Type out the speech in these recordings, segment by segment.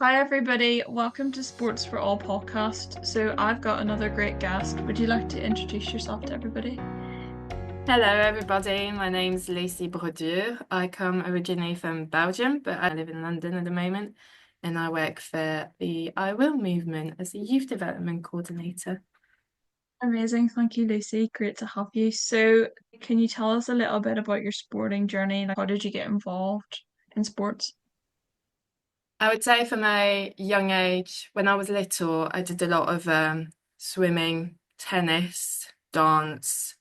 Hi, everybody. Welcome to Sports for All podcast. So, I've got another great guest. Would you like to introduce yourself to everybody? Hello, everybody. My name's Lucy Brodure. I come originally from Belgium, but I live in London at the moment, and I work for the I Will movement as a youth development coordinator. Amazing. Thank you, Lucy. Great to have you. So, can you tell us a little bit about your sporting journey? Like, how did you get involved in sports? I would say from a young age, when I was little, I did a lot of swimming, tennis, dance.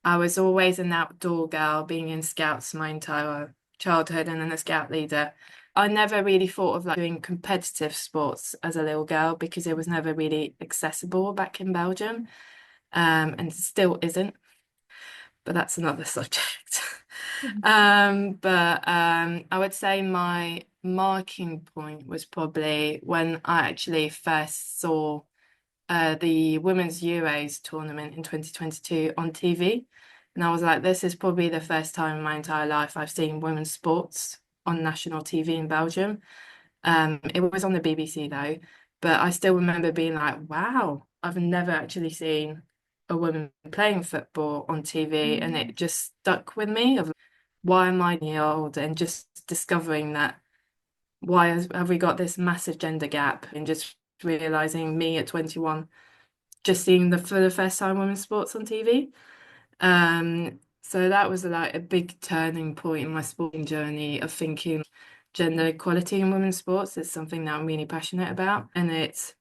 I was always an outdoor girl, being in scouts my entire childhood and then a scout leader. I never really thought of like doing competitive sports as a little girl because it was never really accessible back in Belgium, and still isn't, but that's another subject. I would say my marking point was probably when I actually first saw the Women's Euros tournament in 2022 on TV. And I was like, this is probably the first time in my entire life I've seen women's sports on national TV in Belgium. It was on the BBC though, but I still remember being like, wow, I've never actually seen a woman playing football on TV, and Mm. it just stuck with me of why am I old and just discovering that have we got this massive gender gap and just realizing me at 21 just seeing the for the first time women's sports on TV. So that was like a big turning point in my sporting journey of thinking gender equality in women's sports is something that I'm really passionate about. And it's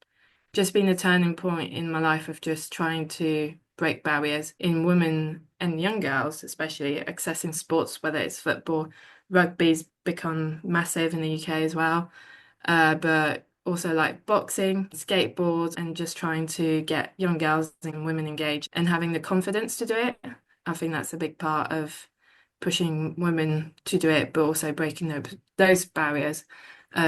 just been a turning point in my life of just trying to break barriers in women and young girls, especially accessing sports, whether it's football, rugby's become massive in the UK as well, but also like boxing, skateboards, and just trying to get young girls and women engaged and having the confidence to do it. I think that's a big part of pushing women to do it, but also breaking those barriers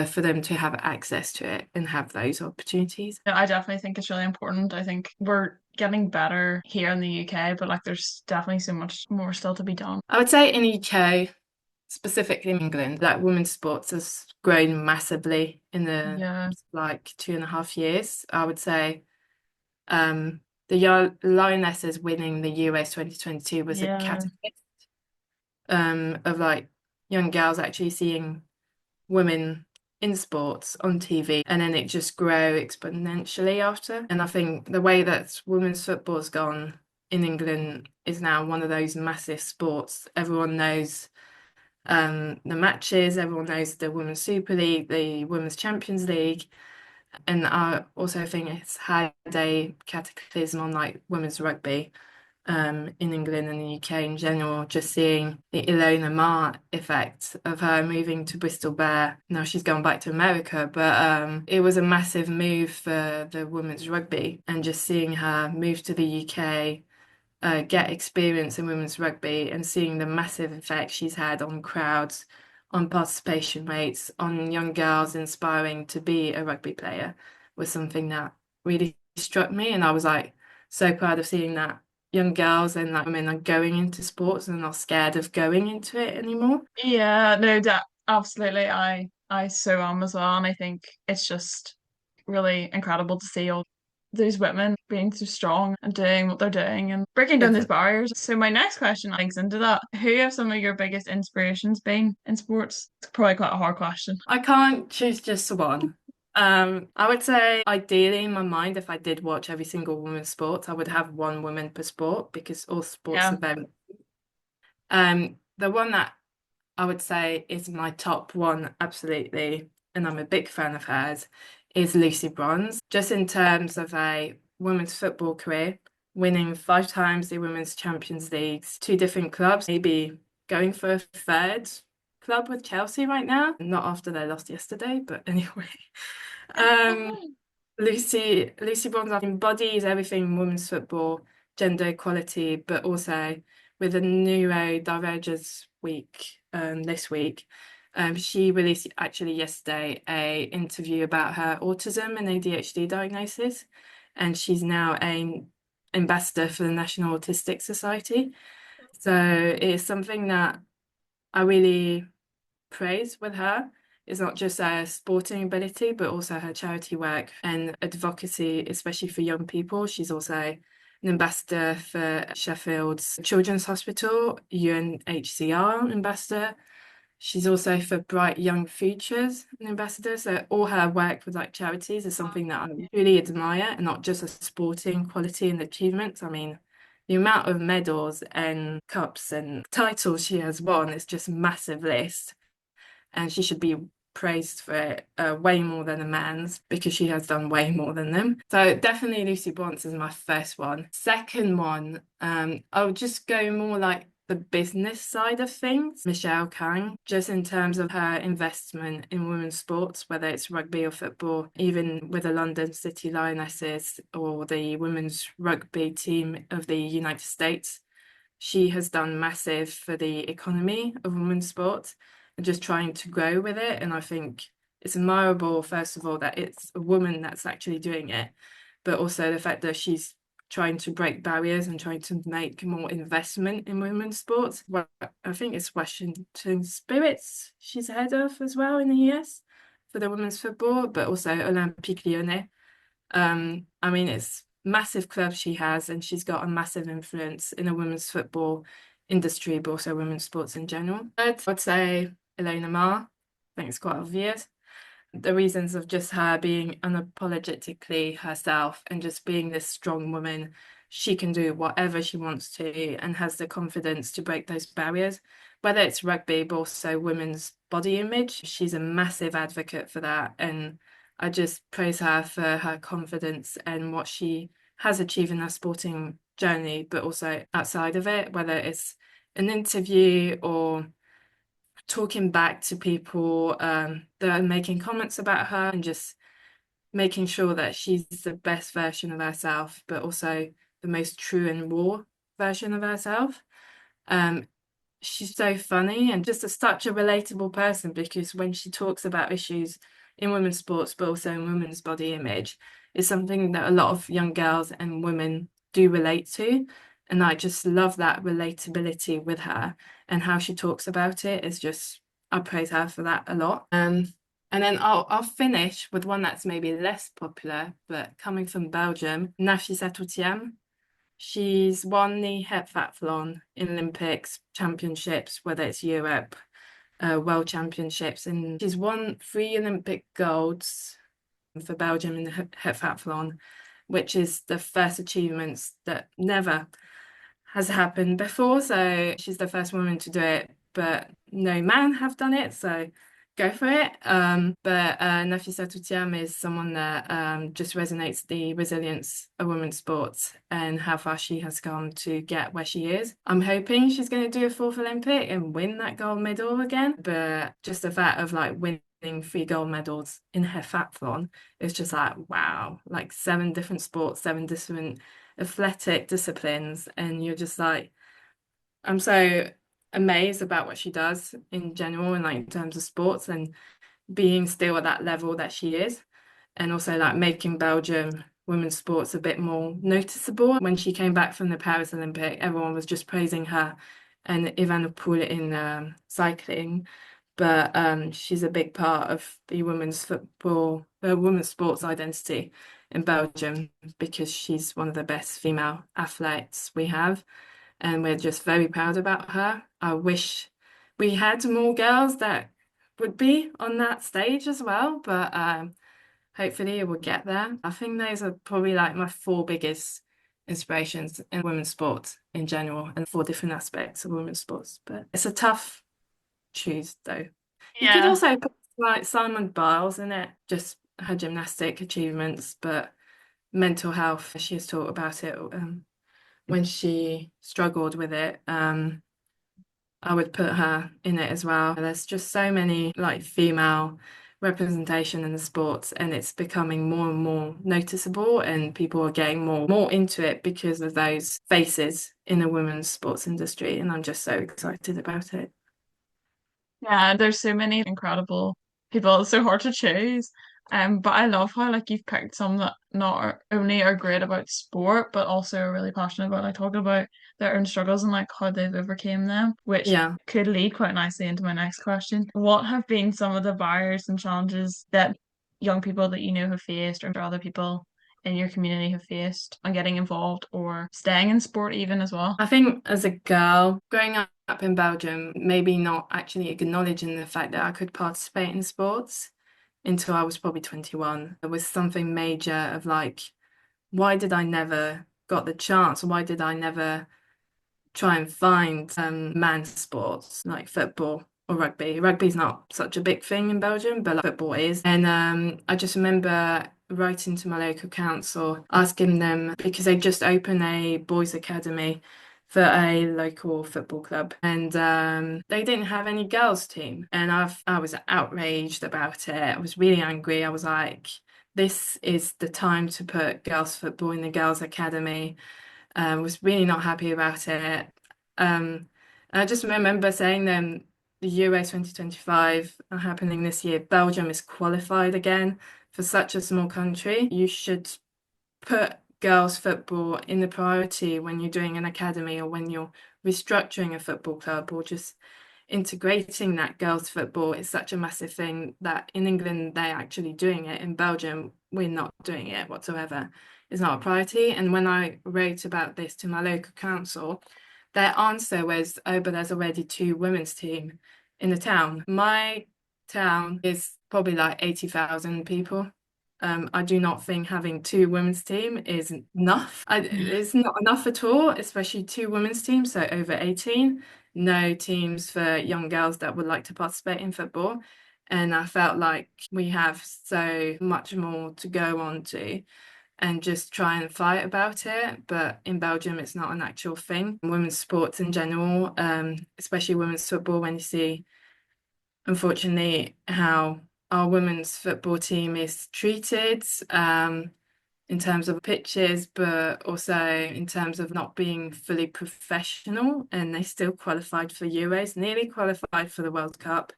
for them to have access to it and have those opportunities. Yeah, I definitely think it's really important. I think we're getting better here in the UK, but like, there's definitely so much more still to be done. I would say in the UK, specifically in England, that women's sports has grown massively in the Yeah, like 2.5 years. I would say the Lionesses winning the US 2022 was a yeah. catalyst of like young girls actually seeing women in sports on TV, and then it just grew exponentially after. And I think the way that women's football's gone in England is now one of those massive sports. Everyone knows the matches, everyone knows the Women's Super League, the Women's Champions League. And I also think it's had a cataclysm on like women's rugby in England and the UK in general, just seeing the Ilona Maher effect of her moving to Bristol Bear. Now she's gone back to America, but it was a massive move for the women's rugby, and just seeing her move to the UK, get experience in women's rugby, and seeing the massive effect she's had on crowds, on participation rates, on young girls inspiring to be a rugby player was something that really struck me. And I was like so proud of seeing that young girls and like women are going into sports and not scared of going into it anymore. Yeah, no, that absolutely. I so am as well, and I think it's just really incredible to see all those women being so strong and doing what they're doing and breaking down those Definitely. barriers. So my next question links into that. Who have some of your biggest inspirations been in sports? It's probably quite a hard question. I can't choose just one. I would say ideally in my mind, if I did watch every single women's sport, I would have one woman per sport because all sports Yeah. are very. The one that I would say is my top one, absolutely, and I'm a big fan of hers, is Lucy Bronze. Just in terms of a women's football career, winning 5 times the Women's Champions Leagues, two different clubs, maybe going for a third club with Chelsea right now. Not after they lost yesterday, but anyway. Um, Lucy Bronze embodies everything in women's football, gender equality, but also with the neurodivergence week this week. She released actually yesterday a interview about her autism and ADHD diagnosis, and she's now an ambassador for the National Autistic Society. So it's something that I really praise with her It's not just her sporting ability, but also her charity work and advocacy, especially for young people. She's also an ambassador for Sheffield's Children's Hospital, UNHCR ambassador. She's also for Bright Young Futures an ambassador. So all her work with like charities is something that I really admire, and not just a sporting quality and achievements. I mean, the amount of medals and cups and titles she has won is just a massive list, and she should be praised for it way more than a man's because she has done way more than them. So definitely Lucy Bronze is my first one. Second one, I would just go more like the business side of things. Michelle Kang, just in terms of her investment in women's sports, whether it's rugby or football, even with the London City Lionesses or the women's rugby team of the United States. She has done massive for the economy of women's sports and just trying to grow with it. And I think it's admirable, first of all, that it's a woman that's actually doing it, but also the fact that she's trying to break barriers and trying to make more investment in women's sports. Well, I think it's Washington Spirits she's head of as well in the US for the women's football, but also Olympique Lyonnais. I mean, it's massive club she has, and she's got a massive influence in the women's football industry, but also women's sports in general. I'd say Elena Ma. I think it's quite obvious. The reasons of just her being unapologetically herself and just being this strong woman. She can do whatever she wants to and has the confidence to break those barriers, whether it's rugby, but also women's body image. She's a massive advocate for that. And I just praise her for her confidence and what she has achieved in her sporting journey, but also outside of it, whether it's an interview or talking back to people that are making comments about her and just making sure that she's the best version of herself, but also the most true and raw version of herself. Um, she's so funny and just such a relatable person because when she talks about issues in women's sports, but also in women's body image, is something that a lot of young girls and women do relate to. And I just love that relatability with her and how she talks about it is just, I praise her for that a lot. And then I'll finish with one that's maybe less popular, but coming from Belgium, Nafisa Toutiam. She's won the heptathlon in Olympics, championships, whether it's Europe, World Championships, and she's won 3 Olympic golds for Belgium in the heptathlon, which is the first achievements that never has happened before. So she's the first woman to do it, but no man have done it. So go for it. But Nafisa Toutiam is someone that just resonates the resilience of women's sports and how far she has come to get where she is. I'm hoping she's going to do a fourth Olympic and win that gold medal again. But just the fact of like winning 3 gold medals in heptathlon is just like, wow, like 7 different sports, 7 different athletic disciplines. And you're just like, I'm so amazed about what she does in general and like in terms of sports and being still at that level that she is, and also like making Belgium women's sports a bit more noticeable. When she came back from the Paris Olympic, everyone was just praising her and Ivana Poole in cycling, but she's a big part of the women's football, women's sports identity in Belgium because she's one of the best female athletes we have and we're just very proud about her. I wish we had more girls that would be on that stage as well, but hopefully we'll get there. I think those are probably like my 4 biggest inspirations in women's sports in general and 4 different aspects of women's sports. But it's a tough choose though. You could Yeah. also put like Simon Biles in it, just her gymnastic achievements, but mental health. She has talked about it when she struggled with it. I would put her in it as well. There's just so many like female representation in the sports and it's becoming more and more noticeable and people are getting more into it because of those faces in the women's sports industry and I'm just so excited about it. Yeah, there's so many incredible people. It's so hard to choose. But I love how like you've picked some that not only are great about sport, but also are really passionate about like talking about their own struggles and like how they've overcame them, which Yeah. could lead quite nicely into my next question. What have been some of the barriers and challenges that young people that you know have faced, or other people in your community have faced on getting involved or staying in sport even as well? I think as a girl, growing up in Belgium, maybe not actually acknowledging the fact that I could participate in sports until I was probably 21. There was something major of like, why did I never got the chance? Why did I never try and find man's sports like football or rugby? Rugby's not such a big thing in Belgium, but like, football is. And I just remember writing to my local council, asking them because they just opened a boys' academy for a local football club, and they didn't have any girls' team, and I was outraged about it. I was really angry. I was like, this is the time to put girls' football in the girls' academy. Was really not happy about it. And I just remember saying then the Euro 2025 are happening this year. Belgium is qualified again for such a small country. You should put girls' football in the priority when you're doing an academy or when you're restructuring a football club or just integrating that girls' football is such a massive thing that in England they're actually doing it. In Belgium, we're not doing it whatsoever. It's not a priority. And when I wrote about this to my local council, their answer was, oh, but there's already two women's team in the town. My town is probably like 80,000 people. I do not think having two women's team is enough. It's not enough at all, especially two women's teams, so over 18. No teams for young girls that would like to participate in football. And I felt like we have so much more to go on to and just try and fight about it. But in Belgium, it's not an actual thing. Women's sports in general, especially women's football, when you see, unfortunately, how our women's football team is treated, in terms of pitches, but also in terms of not being fully professional. And they still qualified for Euros, nearly qualified for the World Cup.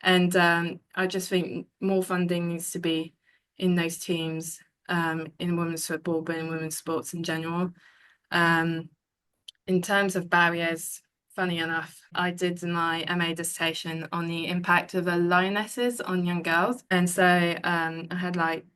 And I just think more funding needs to be in those teams, in women's football, but in women's sports in general. Um, in terms of barriers, funny enough, I did my MA dissertation on the impact of the lionesses on young girls. And so I had like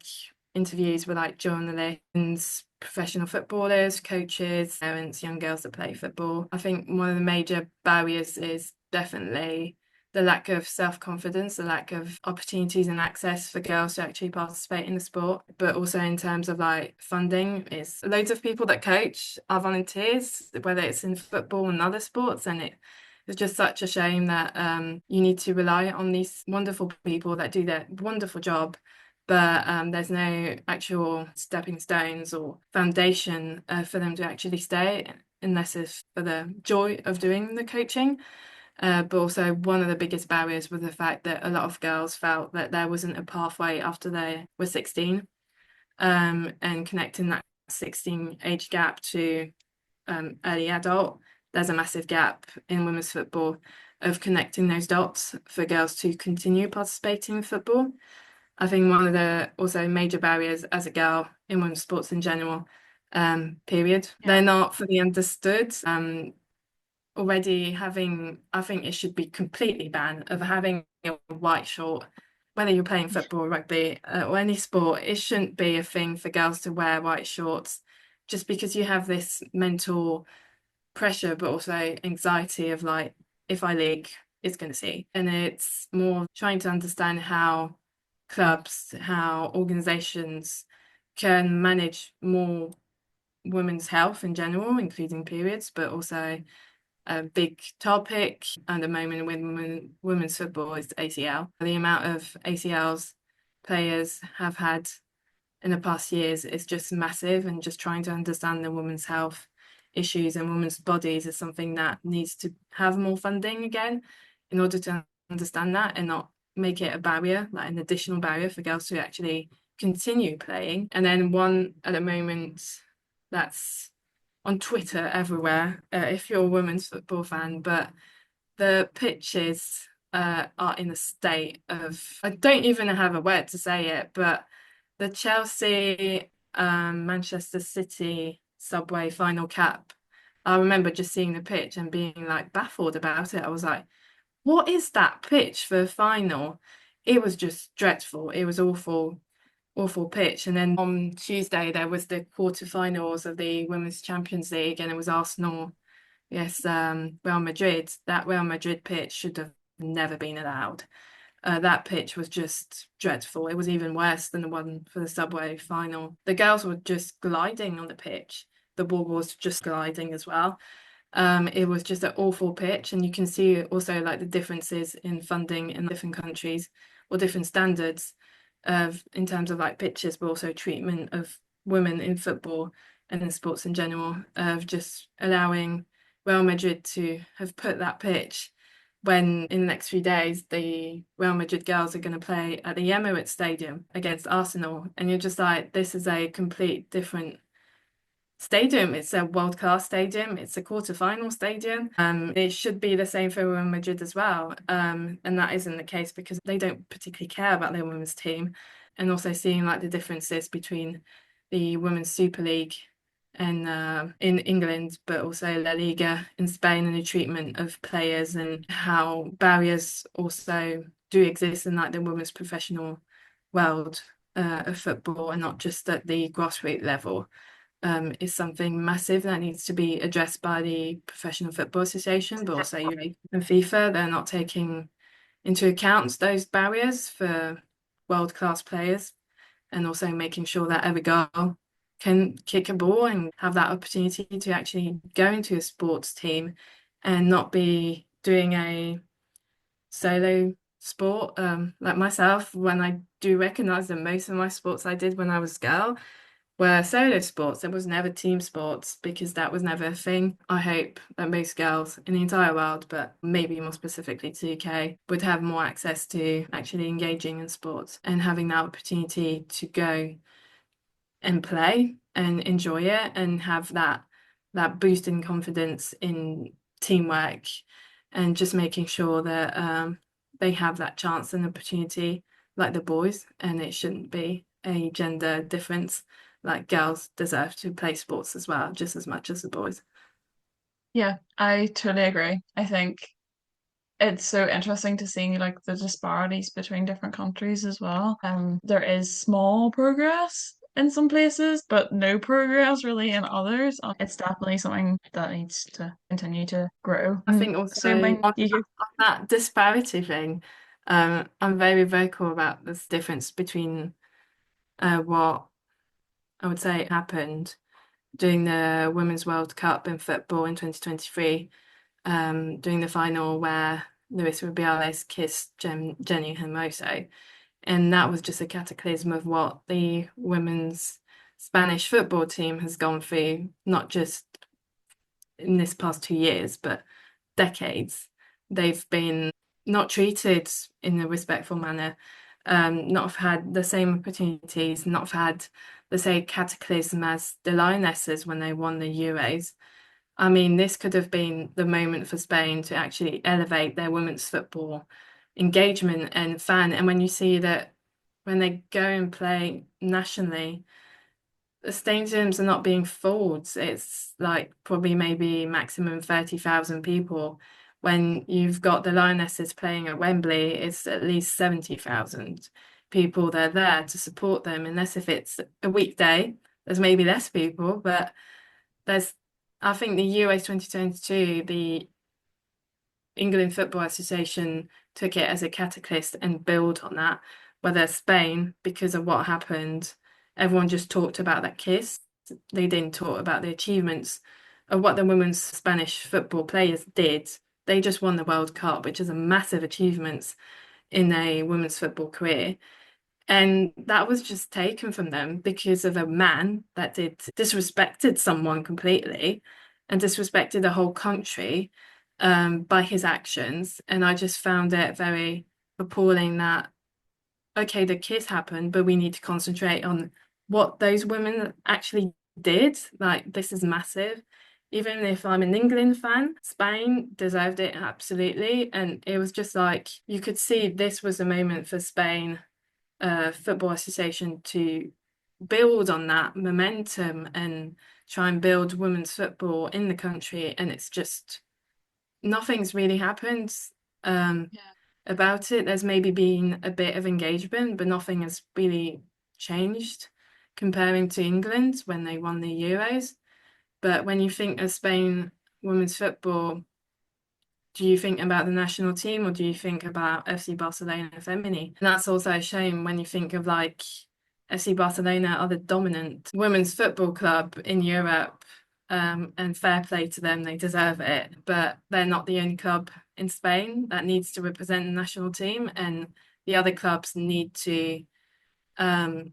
interviews with like journalists, professional footballers, coaches, parents, young girls that play football. I think one of the major barriers is definitely the lack of self-confidence, the lack of opportunities and access for girls to actually participate in the sport. But also in terms of like funding, it's loads of people that coach are volunteers, whether it's in football and other sports, and it's just such a shame that you need to rely on these wonderful people that do their wonderful job, but there's no actual stepping stones or foundation for them to actually stay, unless it's for the joy of doing the coaching. But also one of the biggest barriers was the fact that a lot of girls felt that there wasn't a pathway after they were 16, and connecting that 16 age gap to early adult. There's a massive gap in women's football of connecting those dots for girls to continue participating in football. I think one of the also major barriers as a girl in women's sports in general, period. They're Yeah. not fully understood. Already having, I think it should be completely banned of having a white short, whether you're playing football, rugby, or any sport. It shouldn't be a thing for girls to wear white shorts, just because you have this mental pressure, but also anxiety of like, if I leak, it's going to see. And it's more trying to understand how clubs, how organizations can manage more women's health in general, including periods, but also a big topic at the moment with women's football is ACL. The amount of ACLs players have had in the past years is just massive, and just trying to understand the women's health issues and women's bodies is something that needs to have more funding again in order to understand that and not make it a barrier, like an additional barrier for girls to actually continue playing. And then one at the moment that's on Twitter everywhere, if you're a women's football fan, but the pitches are in a state of, I don't even have a word to say it, but the Chelsea Manchester City subway final cap, I remember just seeing the pitch and being like baffled about it. I was like, what is that pitch for a final? It was just dreadful. It was awful, awful pitch. And then on Tuesday there was the quarterfinals of the Women's Champions League, and it was Arsenal, yes, Real Madrid. That Real Madrid pitch should have never been allowed. That pitch was just dreadful. It was even worse than the one for the subway final. The girls were just gliding on the pitch. The ball was just gliding as well. It was just an awful pitch, and you can see also like the differences in funding in different countries or different standards of in terms of like pitches, but also treatment of women in football and in sports in general, of just allowing Real Madrid to have put that pitch when in the next few days the Real Madrid girls are going to play at the Emirates Stadium against Arsenal, and you're just like, this is a complete different stadium. It's a world-class stadium. It's a quarter-final stadium. It should be the same for Real Madrid as well. And that isn't the case because they don't particularly care about their women's team. And also seeing like the differences between the Women's Super League and in England, but also La Liga in Spain, and the treatment of players and how barriers also do exist in like the women's professional world of football, and not just at the grassroots level, is something massive that needs to be addressed by the Professional Football Association, but also UEFA and FIFA. They're not taking into account those barriers for world-class players, and also making sure that every girl can kick a ball and have that opportunity to actually go into a sports team and not be doing a solo sport. Like myself, when I do recognize that most of my sports I did when I was a girl were solo sports. It was never team sports because that was never a thing. I hope that most girls in the entire world, but maybe more specifically to the UK, would have more access to actually engaging in sports and having that opportunity to go and play and enjoy it and have that boost in confidence in teamwork, and just making sure that they have that chance and opportunity like the boys, and it shouldn't be a gender difference. Like girls deserve to play sports as well, just as much as the boys. Yeah, I totally agree. I think it's so interesting to see like the disparities between different countries as well. There is small progress in some places, but no progress really in others. It's definitely something that needs to continue to grow. I think Same also thing on you that disparity thing, I'm very vocal about this difference between what I would say happened during the Women's World Cup in football in 2023, during the final where Luis Rubiales kissed Jenny Hermoso. And that was just a cataclysm of what the women's Spanish football team has gone through, not just in this past 2 years, but decades. They've been not treated in a respectful manner, not have had the same opportunities, not have had the same cataclysm as the Lionesses when they won the Euros. I mean, this could have been the moment for Spain to actually elevate their women's football engagement and fan. And when you see that when they go and play nationally, the stadiums are not being filled. It's like probably maybe maximum 30,000 people. When you've got the Lionesses playing at Wembley, it's at least 70,000 people that are there to support them. Unless if it's a weekday, there's maybe less people, but there's, I think the US 2022, the England Football Association took it as a catalyst and build on that. Whether Spain, because of what happened, everyone just talked about that kiss. They didn't talk about the achievements of what the women's Spanish football players did. They just won the World Cup, which is a massive achievement in a women's football career. And that was just taken from them because of a man that did disrespected someone completely and disrespected the whole country by his actions. And I just found it very appalling that, okay, the kiss happened, but we need to concentrate on what those women actually did. Like, this is massive. even if I'm an England fan, Spain deserved it absolutely. And it was just like you could see this was a moment for Spain Football Association to build on that momentum and try and build women's football in the country. And it's just nothing's really happened um, Yeah. about it. There's maybe been a bit of engagement, but nothing has really changed comparing to England when they won the Euros. But when you think of Spain women's football, do you think about the national team or do you think about FC Barcelona Femini? And that's also a shame when you think of like FC Barcelona are the dominant women's football club in Europe. And fair play to them, they deserve it. But they're not the only club in Spain that needs to represent the national team, and the other clubs need to um,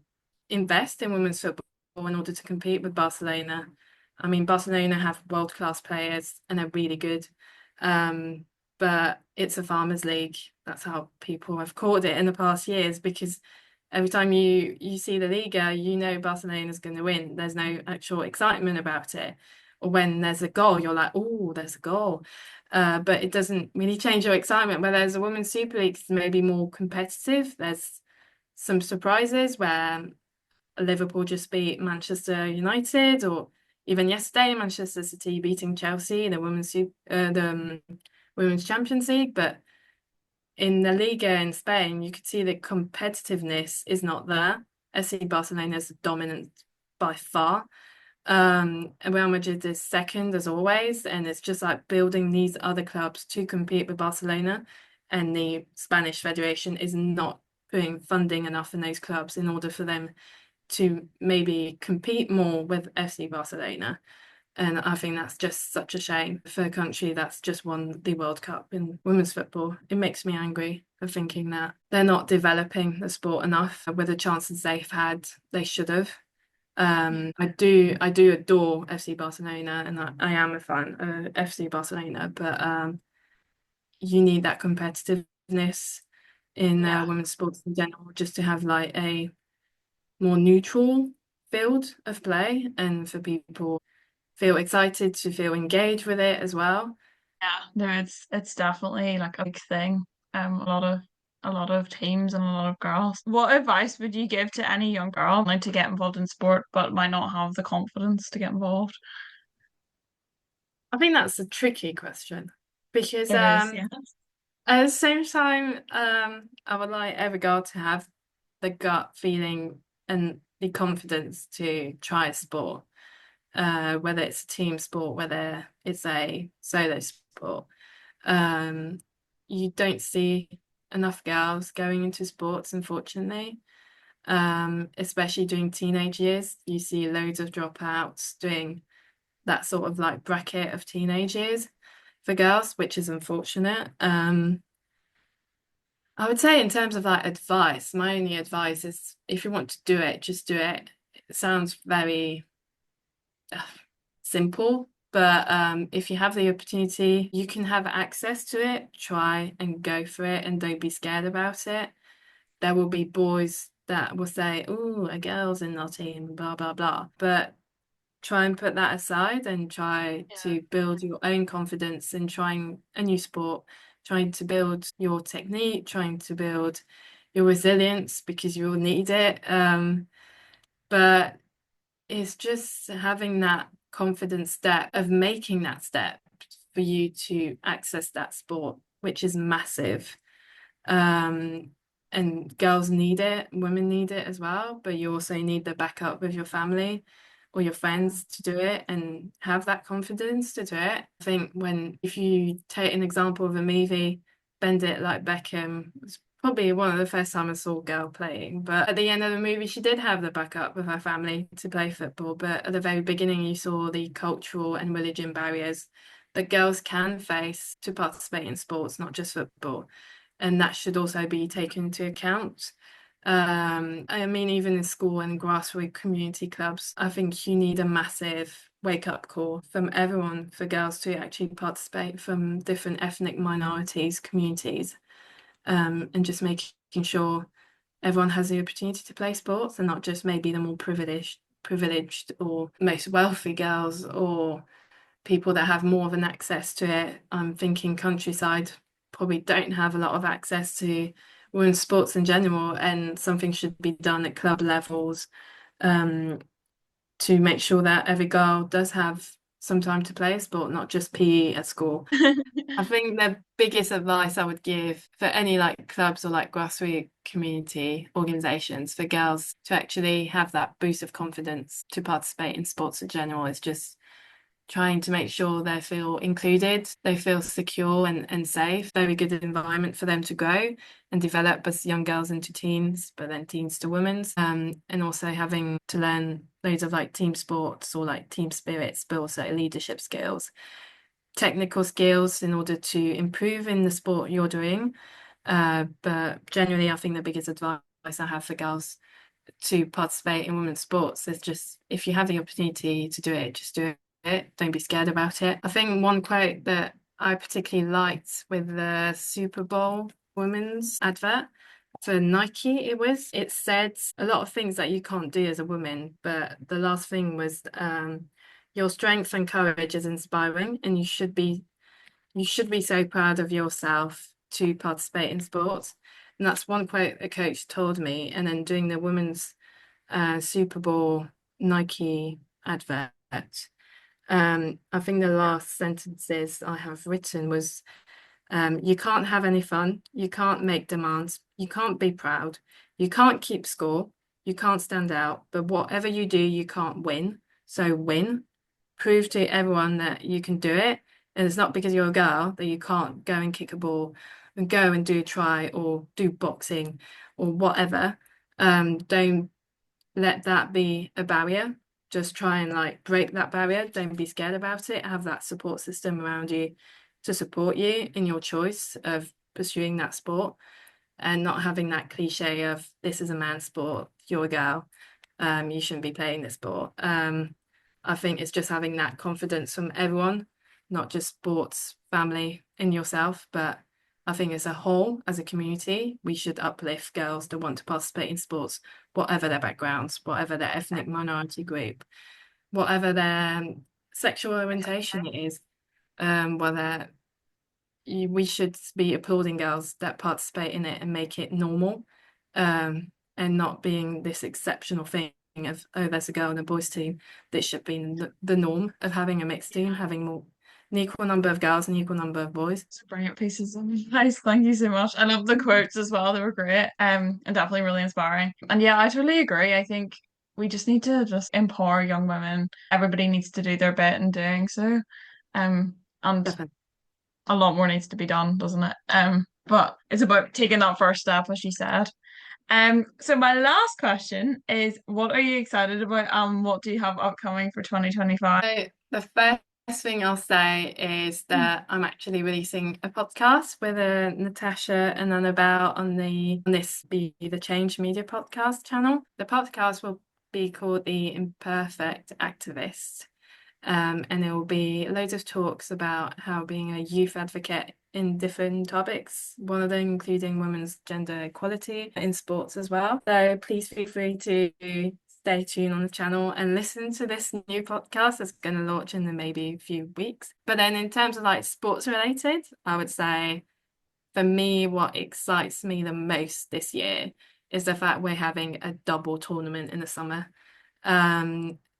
invest in women's football in order to compete with Barcelona. I mean, Barcelona have world-class players and they're really good. Um, but it's a farmers league. That's how people have called it in the past years because every time you see the Liga, you know Barcelona's going to win. There's no actual excitement about it. Or when there's a goal, you're like, oh, there's a goal. But it doesn't really change your excitement. Where there's a women's Super League, it's maybe more competitive. There's some surprises where Liverpool just beat Manchester United, or even yesterday, Manchester City beating Chelsea in the women's Champions League. But in the Liga in Spain, you could see the competitiveness is not there. FC Barcelona is dominant by far. And Real Madrid is second as always, and it's just like building these other clubs to compete with Barcelona, and the Spanish Federation is not putting funding enough in those clubs in order for them to maybe compete more with FC Barcelona. And I think that's just such a shame for a country that's just won the World Cup in women's football. It makes me angry for thinking that they're not developing the sport enough with the chances they've had, they should have. I do adore FC Barcelona and I am a fan of FC Barcelona, but you need that competitiveness in Yeah. women's sports in general just to have like a more neutral field of play and for people feel excited to feel engaged with it as well. Yeah, no, it's definitely like a big thing. A lot of teams and a lot of girls. What advice would you give to any young girl like to get involved in sport but might not have the confidence to get involved? I think that's a tricky question because It is, yeah. at the same time, I would like every girl to have the gut feeling and the confidence to try a sport, whether it's a team sport, whether it's a solo sport. Um, you don't see enough girls going into sports, unfortunately. Especially during teenage years, you see loads of dropouts doing that sort of like bracket of teenage years for girls, which is unfortunate. I would say in terms of like advice, my only advice is if you want to do it, just do it. It sounds very uh, simple, but if you have the opportunity, you can have access to it, try and go for it and don't be scared about it. There will be boys that will say, oh, a girl's in our team, blah, blah, blah. But try and put that aside and try Yeah. to build your own confidence in trying a new sport, trying to build your technique, trying to build your resilience because you will need it. But it's just having that confident step of making that step for you to access that sport, which is massive. Um, and girls need it, women need it as well, but you also need the backup of your family or your friends to do it and have that confidence to do it. I think if you take an example of a movie, Bend It Like Beckham was probably one of the first time I saw a girl playing, but at the end of the movie, she did have the backup of her family to play football. But at the very beginning, you saw the cultural and religion barriers that girls can face to participate in sports, not just football, and that should also be taken into account. I mean, even in school and grassroots community clubs, I think you need a massive wake up call from everyone for girls to actually participate from different ethnic minorities, communities, and just making sure everyone has the opportunity to play sports and not just maybe the more privileged or most wealthy girls or people that have more of an access to it. I'm thinking countryside probably don't have a lot of access to women's sports in general, and something should be done at club levels um, to make sure that every girl does have some time to play a sport, not just PE at school. I think the biggest advice I would give for any like clubs or like grassroots community organizations for girls to actually have that boost of confidence to participate in sports in general is just trying to make sure they feel included, they feel secure and safe, very good environment for them to grow and develop as young girls into teens, but then teens to women's. And also having to learn loads of like team sports or like team spirits, but also leadership skills, technical skills in order to improve in the sport you're doing. But generally, I think the biggest advice I have for girls to participate in women's sports is just if you have the opportunity to do it, just do it. Don't be scared about it. I think one quote that I particularly liked with the Super Bowl women's advert for Nike, it said a lot of things that you can't do as a woman, but the last thing was your strength and courage is inspiring, and you should be so proud of yourself to participate in sports. And that's one quote a coach told me. And then doing the women's Super Bowl Nike advert, I think the last sentences I have written was, you can't have any fun, you can't make demands, you can't be proud, you can't keep score, you can't stand out, but whatever you do, you can't win. So win, prove to everyone that you can do it. And it's not because you're a girl that you can't go and kick a ball and go and do a try or do boxing or whatever. Don't let that be a barrier. Just try and like break that barrier. Don't be scared about it. Have that support system around you to support you in your choice of pursuing that sport and not having that cliche of this is a man's sport, you're a girl, you shouldn't be playing this sport. I think it's just having that confidence from everyone, not just sports, family, and yourself, but I think as a whole, as a community, we should uplift girls that want to participate in sports, whatever their backgrounds, whatever their ethnic minority group, whatever their sexual orientation is, whether we should be applauding girls that participate in it and make it normal, and not being this exceptional thing of, oh, there's a girl and a boys team. This should be the norm of having a mixed team, having more an equal number of girls and equal number of boys. Brilliant pieces of advice. Thank you so much. I love the quotes as well. They were great. And definitely really inspiring. And yeah, I totally agree. I think we just need to just empower young women. Everybody needs to do their bit in doing so. And Definitely. a lot more needs to be done, doesn't it? But it's about taking that first step, as you said. So my last question is, what are you excited about and what do you have upcoming for 2025? So the first thing I'll say is that I'm actually releasing a podcast with Natasha and Annabelle on this Be the Change Media podcast channel. The podcast will be called The Imperfect Activist. And there will be loads of talks about how being a youth advocate in different topics, one of them including women's gender equality in sports as well. So please feel free to stay tuned on the channel and listen to this new podcast that's going to launch in maybe a few weeks. But then in terms of like sports related, I would say for me, what excites me the most this year is the fact we're having a double tournament in the summer.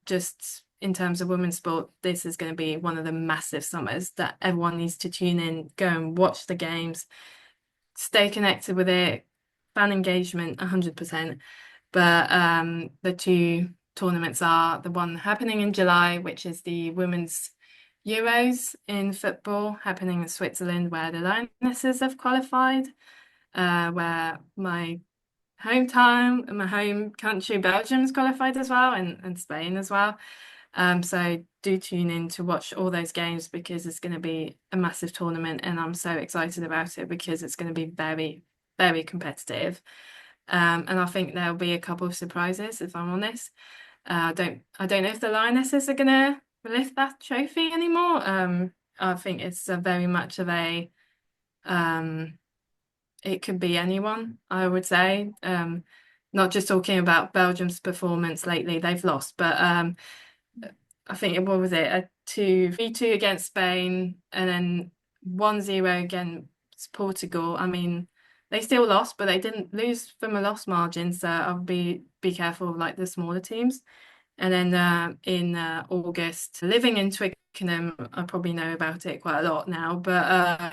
Just in terms of women's sport, this is going to be one of the massive summers that everyone needs to tune in, go and watch the games, stay connected with it, fan engagement 100%. But the two tournaments are the one happening in July, which is the Women's Euros in football, happening in Switzerland, where the Lionesses have qualified, where my hometown and my home country, Belgium's qualified as well, and Spain as well. So do tune in to watch all those games because it's going to be a massive tournament, and I'm so excited about it because it's going to be very, very competitive. And I think there'll be a couple of surprises, if I'm honest. I don't know if the Lionesses are going to lift that trophy anymore. I think it's a very much of a it could be anyone, I would say. Not just talking about Belgium's performance lately, they've lost, but I think what was it, a 3-2 against Spain, and then 1-0 against Portugal. I mean, they still lost, but they didn't lose from a loss margin, so I'll be careful of like the smaller teams. And then in August, living in Twickenham, I probably know about it quite a lot now, but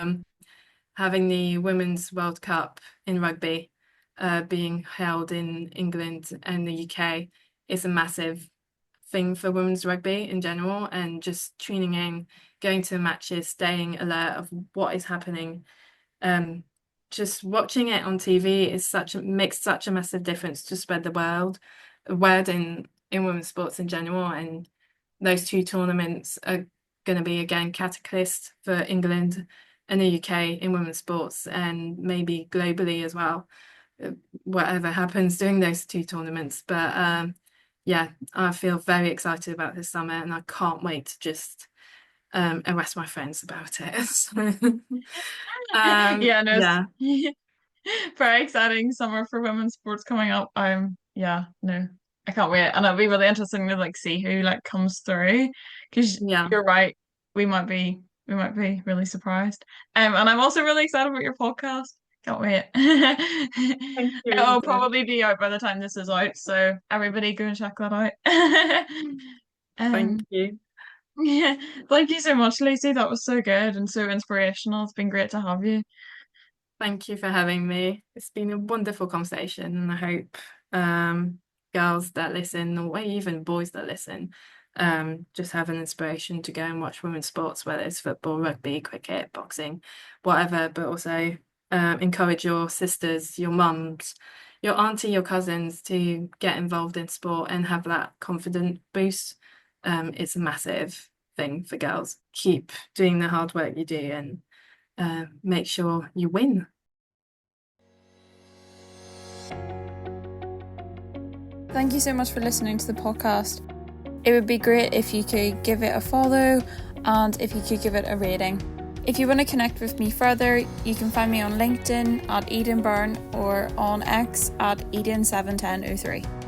having the Women's World Cup in rugby being held in England and the UK is a massive thing for women's rugby in general, and just tuning in, going to the matches, staying alert of what is happening. Just watching it on TV makes such a massive difference to spread the word in women's sports in general. And those two tournaments are going to be again catalyst for England and the UK in women's sports, and maybe globally as well, whatever happens during those two tournaments. But yeah, I feel very excited about this summer, and I can't wait to just arrest my friends about it. So, Yeah, no, it's yeah, very exciting summer for women's sports coming up. Yeah, no, I can't wait, and it'll be really interesting to like see who like comes through, because yeah. you're right, we might be really surprised. And I'm also really excited about your podcast. Can't wait. Thank you. It'll probably be out by the time this is out, so everybody go and check that out. Thank Um, you. yeah, thank you so much, Lucy. That was so good and so inspirational. It's been great to have you. Thank you for having me. It's been a wonderful conversation, and I hope girls that listen, or even boys that listen, just have an inspiration to go and watch women's sports, whether it's football, rugby, cricket, boxing, whatever, but also encourage your sisters, your mums, your auntie, your cousins to get involved in sport and have that confident boost. It's a massive thing for girls. Keep doing the hard work you do, and make sure you win. Thank you so much for listening to the podcast. It would be great if you could give it a follow and if you could give it a rating. If you want to connect with me further, you can find me on LinkedIn at Eden Byrne or on X at Eden71003.